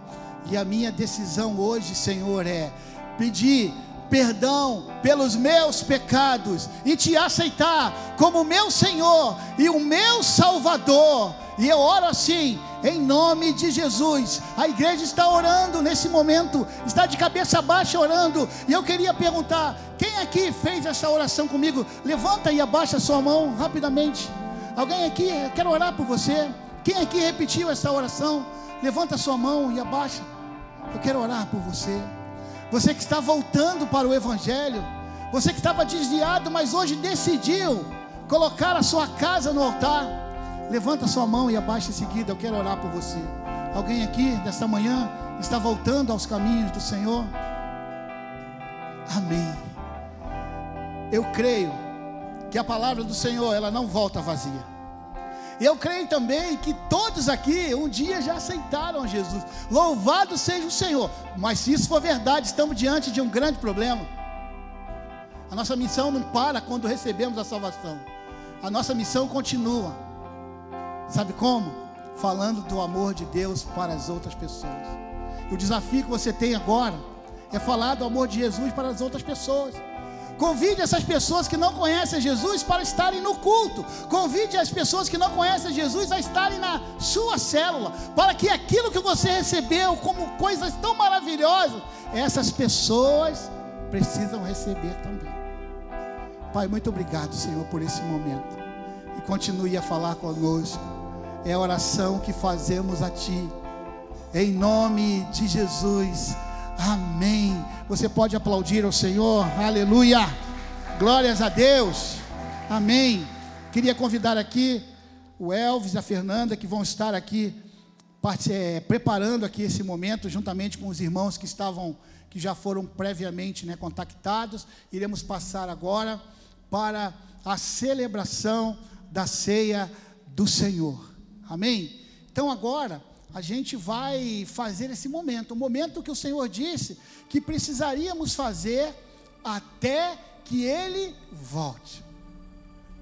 E a minha decisão hoje, Senhor, é pedir perdão pelos meus pecados e te aceitar como meu Senhor e o meu Salvador. E eu oro assim, em nome de Jesus. A igreja está orando nesse momento, está de cabeça baixa orando. E eu queria perguntar: quem aqui fez essa oração comigo? Levanta e abaixa sua mão rapidamente. Alguém aqui? Eu quero orar por você. Quem aqui repetiu essa oração? Levanta sua mão e abaixa. Eu quero orar por você. Você que está voltando para o Evangelho, você que estava desviado, mas hoje decidiu colocar a sua casa no altar, levanta sua mão e abaixa em seguida. Eu quero orar por você. Alguém aqui nesta manhã está voltando aos caminhos do Senhor? Amém. Eu creio que a palavra do Senhor, ela não volta vazia. Eu creio também que todos aqui um dia já aceitaram a Jesus. Louvado seja o Senhor. Mas se isso for verdade, estamos diante de um grande problema. A nossa missão não para quando recebemos a salvação. A nossa missão continua. Sabe como? Falando do amor de Deus para as outras pessoas. E o desafio que você tem agora é falar do amor de Jesus para as outras pessoas. Convide essas pessoas que não conhecem Jesus para estarem no culto. Convide as pessoas que não conhecem Jesus a estarem na sua célula, para que aquilo que você recebeu como coisas tão maravilhosas, essas pessoas precisam receber também. Pai, muito obrigado, Senhor, por esse momento. E continue a falar conosco. É a oração que fazemos a Ti, em nome de Jesus. Amém. Você pode aplaudir ao Senhor. Aleluia. Glórias a Deus. Amém. Queria convidar aqui o Elvis e a Fernanda, que vão estar aqui preparando aqui esse momento, juntamente com os irmãos que já foram previamente, contactados. Iremos passar agora para a celebração da ceia do Senhor. Amém. Então agora a gente vai fazer esse momento, o momento que o Senhor disse que precisaríamos fazer até que Ele volte.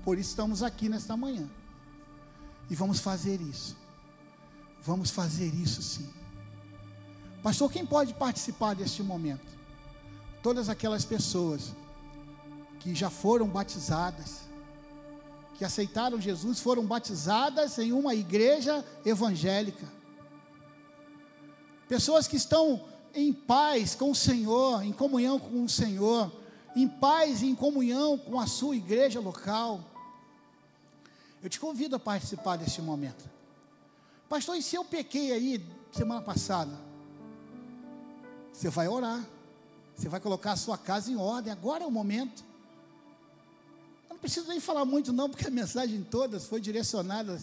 Por isso estamos aqui nesta manhã. E vamos fazer isso. Vamos fazer isso sim. Pastor, quem pode participar deste momento? Todas aquelas pessoas que já foram batizadas, que aceitaram Jesus, foram batizadas em uma igreja evangélica. Pessoas que estão em paz com o Senhor, em comunhão com o Senhor, em paz e em comunhão com a sua igreja local. Eu te convido a participar deste momento. Pastor, e se eu pequei aí semana passada? Você vai orar, você vai colocar a sua casa em ordem, agora é o momento. Eu não preciso nem falar muito não, porque a mensagem toda foi direcionada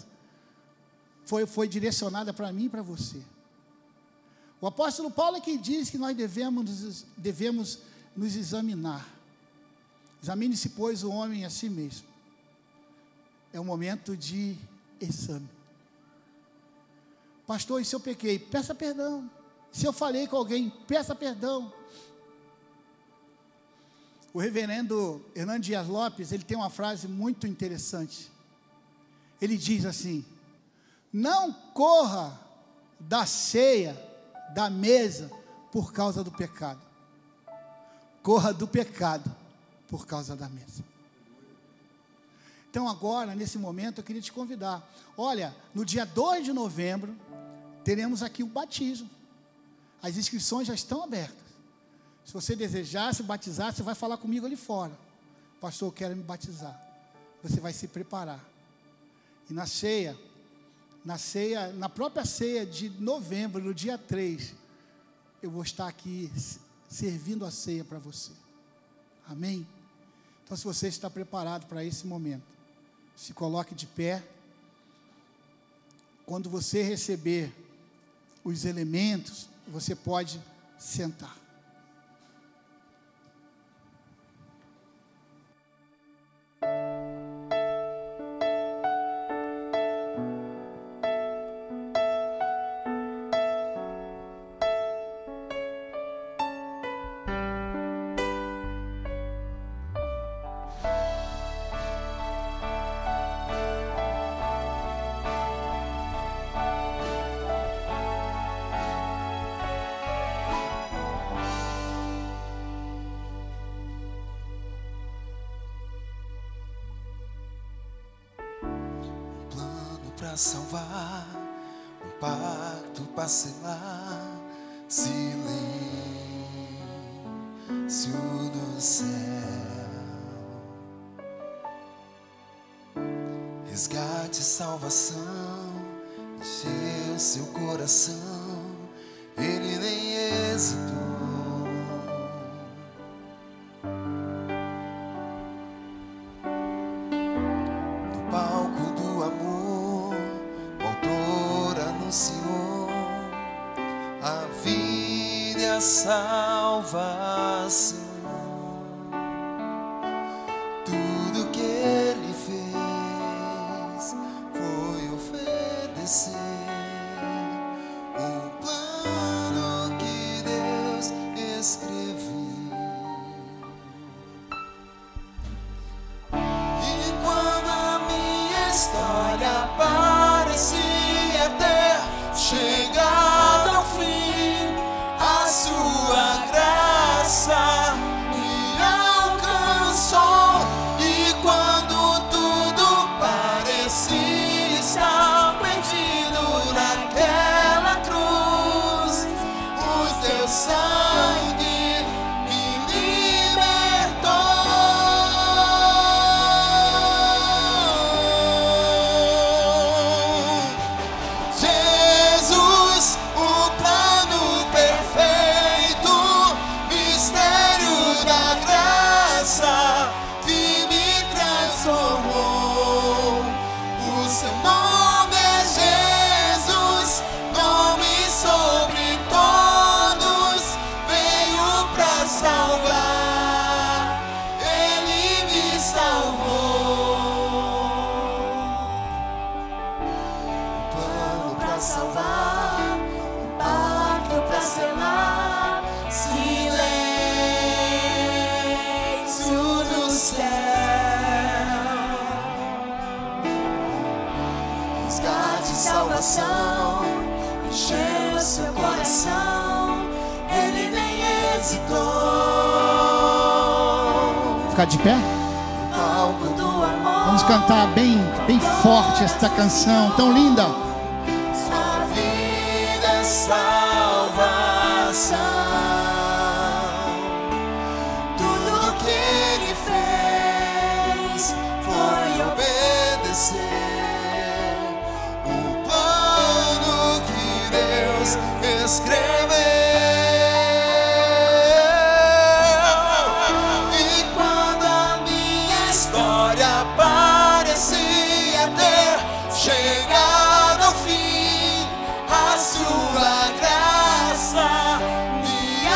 para mim e para você. O apóstolo Paulo é quem diz que nós devemos nos examinar. Examine-se, pois, o homem a si mesmo. É um momento de exame. Pastor, e se eu pequei? Peça perdão. Se eu falei com alguém, peça perdão. O reverendo Hernando Dias Lopes, ele tem uma frase muito interessante. Ele diz assim: não corra da ceia, da mesa, por causa do pecado. Corra do pecado por causa da mesa. Então agora, nesse momento, eu queria te convidar. Olha, no dia 2 de novembro, teremos aqui o batismo. As inscrições já estão abertas. Se você desejar se batizar, você vai falar comigo ali fora. Pastor, eu quero me batizar. Você vai se preparar. E na própria ceia de novembro, no dia 3, eu vou estar aqui servindo a ceia para você. Amém? Então, se você está preparado para esse momento, se coloque de pé. Quando você receber os elementos, você pode sentar. para salvar, um pacto para selar, silêncio no céu. Resgate, salvação, encheu seu coração, ele nem hesitou. No palco do amor, o autor anunciou a vida e a salvação. Tudo que ele fez foi oferecer um plano que Deus escreveu. E quando a minha história parecia ter chegado ao fim, a sua graça me alcançou. E quando tudo parecia estar perdido naquela cruz, o teu sangue me libertou. Jesus, o plano perfeito, mistério da graça que me transformou. O seu nome é Jesus, nome sobre todos, veio pra salvar, ele me salvou. Um plano pra salvar, um pacto pra selar, silêncio no céu. Resgate, salvação, encheu seu coração, ele nem hesitou. Ficar de pé? No palco do amor, Vamos cantar bem, bem forte esta canção tão linda. sua vida é salvação. Tudo que ele fez foi obedecer o plano que Deus escreveu. E quando a minha história parecia ter chegado ao fim, a sua graça me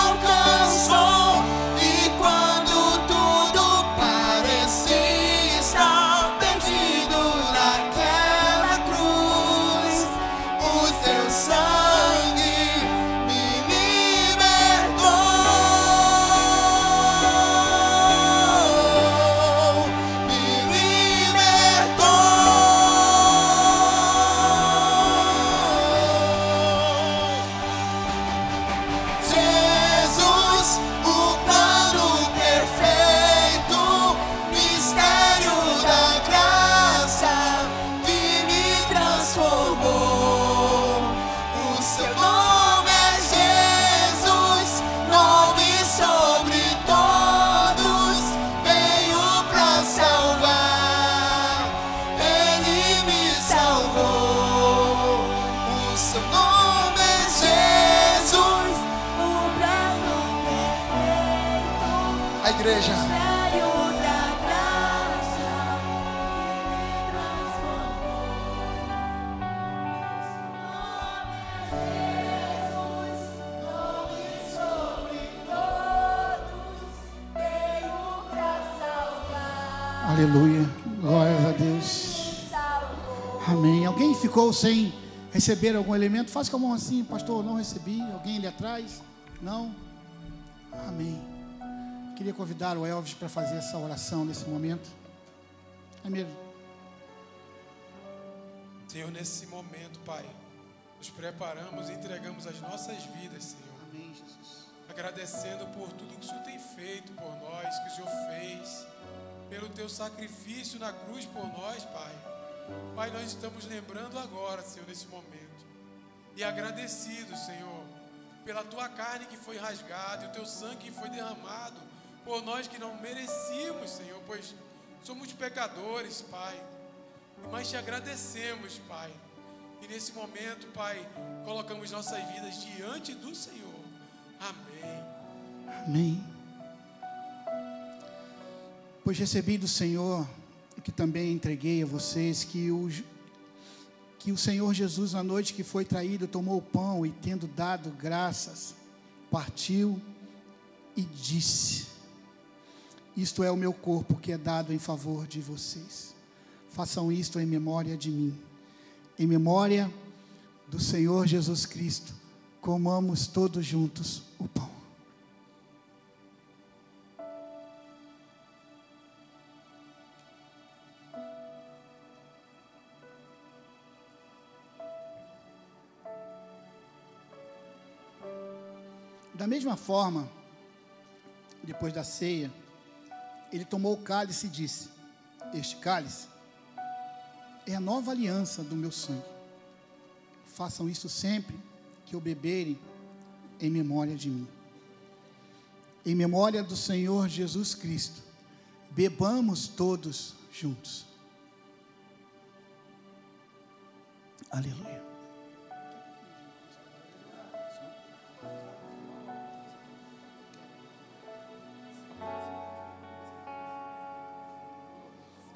alcançou. E quando tudo parecia estar perdido naquela cruz, o teu sangue me libertou, me libertou. Jesus, o plano perfeito, mistério da graça que me transformou. O seu nome é Jesus, nome sobre todos, veio pra salvar, ele me salvou. O seu nome é Jesus, o plano perfeito, a igreja. Mistério da graça que me transformou. Jesus, nome sobre todos, veio pra salvar, Aleluia. Glórias a Deus. salvou. Amém. Alguém ficou sem receber algum elemento? Faz com a mão assim, pastor, não recebi. Alguém ali atrás? Não? Amém. Queria convidar o Elvis para fazer essa oração nesse momento. Amém. Senhor, nesse momento, Pai, nos preparamos e entregamos as nossas vidas, Senhor. Amém, Jesus. Agradecendo por tudo que o Senhor tem feito por nós, que o Senhor fez, pelo Teu sacrifício na cruz por nós, Pai. Pai, nós estamos lembrando agora, Senhor, nesse momento. E agradecidos, Senhor, pela tua carne que foi rasgada e o teu sangue que foi derramado por nós que não merecíamos, Senhor, pois somos pecadores, Pai. Mas te agradecemos, Pai. E nesse momento, Pai, colocamos nossas vidas diante do Senhor. Amém. Amém. Pois recebi do Senhor, que também entreguei a vocês, que o Senhor Jesus, na noite que foi traído, tomou o pão e, tendo dado graças, partiu e disse: isto é o meu corpo que é dado em favor de vocês. Façam isto em memória de mim. Em memória do Senhor Jesus Cristo, comamos todos juntos o pão. Da mesma forma, depois da ceia, ele tomou o cálice e disse: este cálice é a nova aliança do meu sangue. Façam isso sempre que o beberem, em memória de mim. Em memória do Senhor Jesus Cristo, bebamos todos juntos. Aleluia.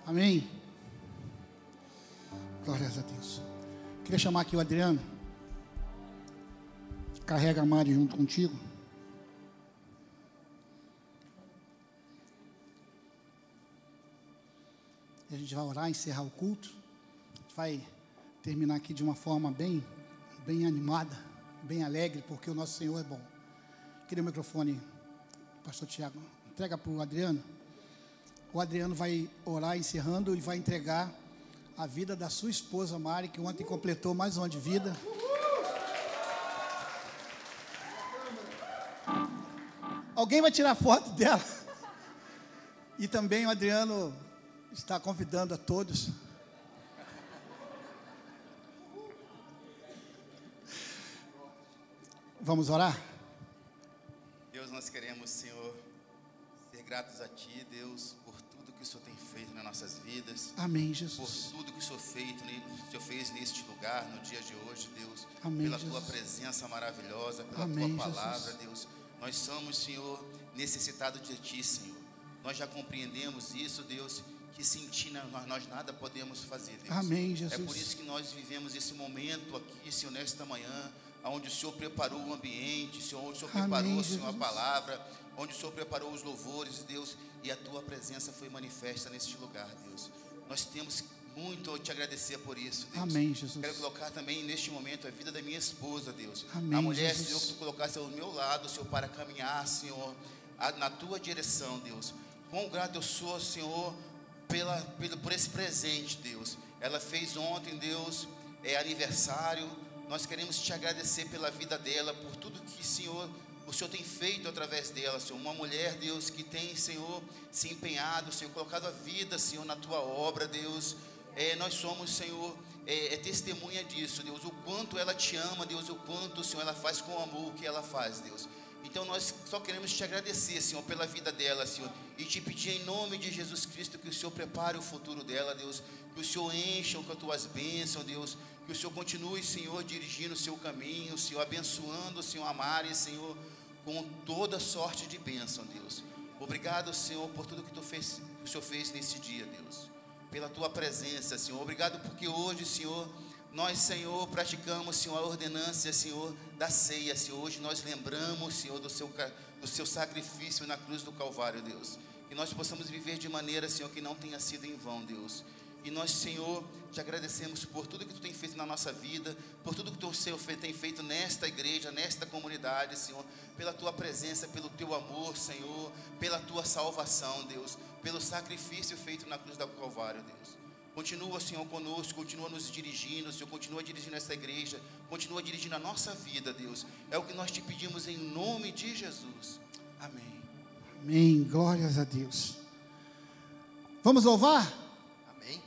Amém? Glórias a Deus. Queria chamar aqui o Adriano. Carrega a Mari junto contigo. E a gente vai orar, encerrar o culto. A gente vai terminar aqui de uma forma bem animada, bem alegre, porque o nosso Senhor é bom. Queria o microfone, pastor Tiago. Entrega para o Adriano. O Adriano vai orar encerrando e vai entregar a vida da sua esposa Mari, que ontem completou mais um ano de vida. Alguém vai tirar foto dela. E também o Adriano está convidando a todos. Vamos orar? Deus, nós queremos, Senhor, ser gratos a Ti, Deus, por tudo que o Senhor tem feito nas nossas vidas. Amém, Jesus. Por tudo que o Senhor fez neste lugar, no dia de hoje, Deus. Amém, pela Jesus. Tua presença maravilhosa, pela Amém, Tua palavra, Jesus. Deus. Nós somos, Senhor, necessitados de Ti, Senhor. Nós já compreendemos isso, Deus, que sem Ti nós nada podemos fazer, Deus. Amém, Jesus. É por isso que nós vivemos esse momento aqui, Senhor, nesta manhã, onde o Senhor preparou o ambiente, Senhor, onde o Senhor preparou, Amém, Senhor, a Jesus. palavra, onde o Senhor preparou os louvores, Deus, e a Tua presença foi manifesta neste lugar, Deus. Nós temos muito a Te agradecer por isso, Deus. Amém, Jesus. Quero colocar também neste momento a vida da minha esposa, Deus. Amém, a mulher, Jesus. Senhor, que Tu colocaste ao meu lado, Senhor, para caminhar, Senhor, na Tua direção, Deus. Quão grato eu sou, Senhor, por esse presente, Deus. Ela fez ontem, Deus, aniversário. Nós queremos Te agradecer pela vida dela, por tudo que, Senhor, o Senhor tem feito através dela, Senhor. Uma mulher, Deus, que tem, Senhor, se empenhado, Senhor, colocado a vida, Senhor, na Tua obra, Deus. Nós somos, Senhor, testemunha disso, Deus. O quanto ela Te ama, Deus, o quanto, Senhor, ela faz com amor o que ela faz, Deus. Então nós só queremos Te agradecer, Senhor, pela vida dela, Senhor, e Te pedir em nome de Jesus Cristo que o Senhor prepare o futuro dela, Deus, que o Senhor encha com as Tuas bênçãos, Deus, que o Senhor continue, Senhor, dirigindo o seu caminho, Senhor, abençoando, Senhor, a Mari, Senhor, com toda sorte de bênção, Deus. Obrigado, Senhor, por tudo que o Senhor fez nesse dia, Deus, pela Tua presença, Senhor. Obrigado porque hoje, Senhor, nós, Senhor, praticamos, Senhor, a ordenância, Senhor, da ceia, Senhor. Hoje nós lembramos, Senhor, do seu sacrifício na cruz do Calvário, Deus. Que nós possamos viver de maneira, Senhor, que não tenha sido em vão, Deus. E nós, Senhor, Te agradecemos por tudo que Tu tem feito na nossa vida, por tudo que Tu, Senhor, tem feito nesta igreja, nesta comunidade, Senhor, pela Tua presença, pelo Teu amor, Senhor, pela Tua salvação, Deus, pelo sacrifício feito na cruz do Calvário, Deus. Continua, Senhor, conosco, continua nos dirigindo, Senhor, continua dirigindo essa igreja, continua dirigindo a nossa vida, Deus. É o que nós Te pedimos em nome de Jesus. Amém. Amém. Glórias a Deus. Vamos louvar? Amém.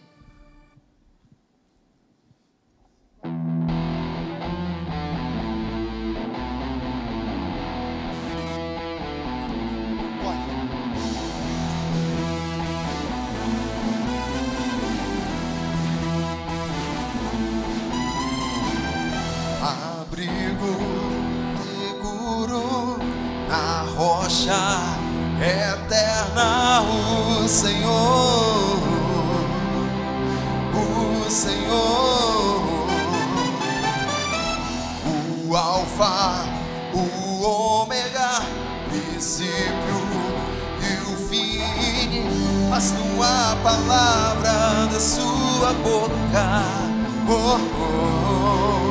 o Senhor, o Senhor, o Alfa, o Ômega, princípio e o fim, faz tua palavra da sua boca. Oh, oh.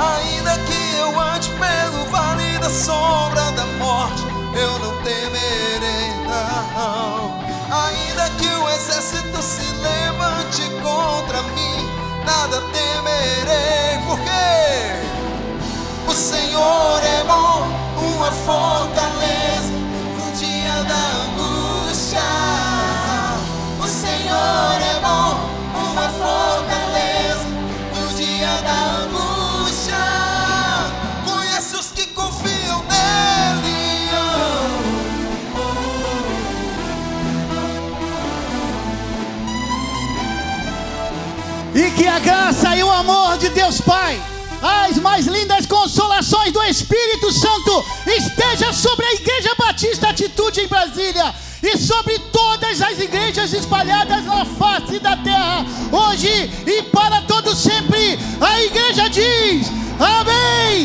Ainda que eu ande pelo vale da sombra da morte, eu não temerei, não. Ainda que o exército se levante contra mim, nada temerei, porque o Senhor é bom, uma fortaleza no dia da angústia. O Senhor é bom, uma fortaleza no dia da angústia. Conhece os que confiam nele. E que a graça e o amor de Deus Pai, as mais lindas consolações do Espírito Santo esteja sobre a Igreja Batista Atitude em Brasília e sobre todas as igrejas espalhadas na face da terra, hoje e para todo sempre. A igreja diz: amém.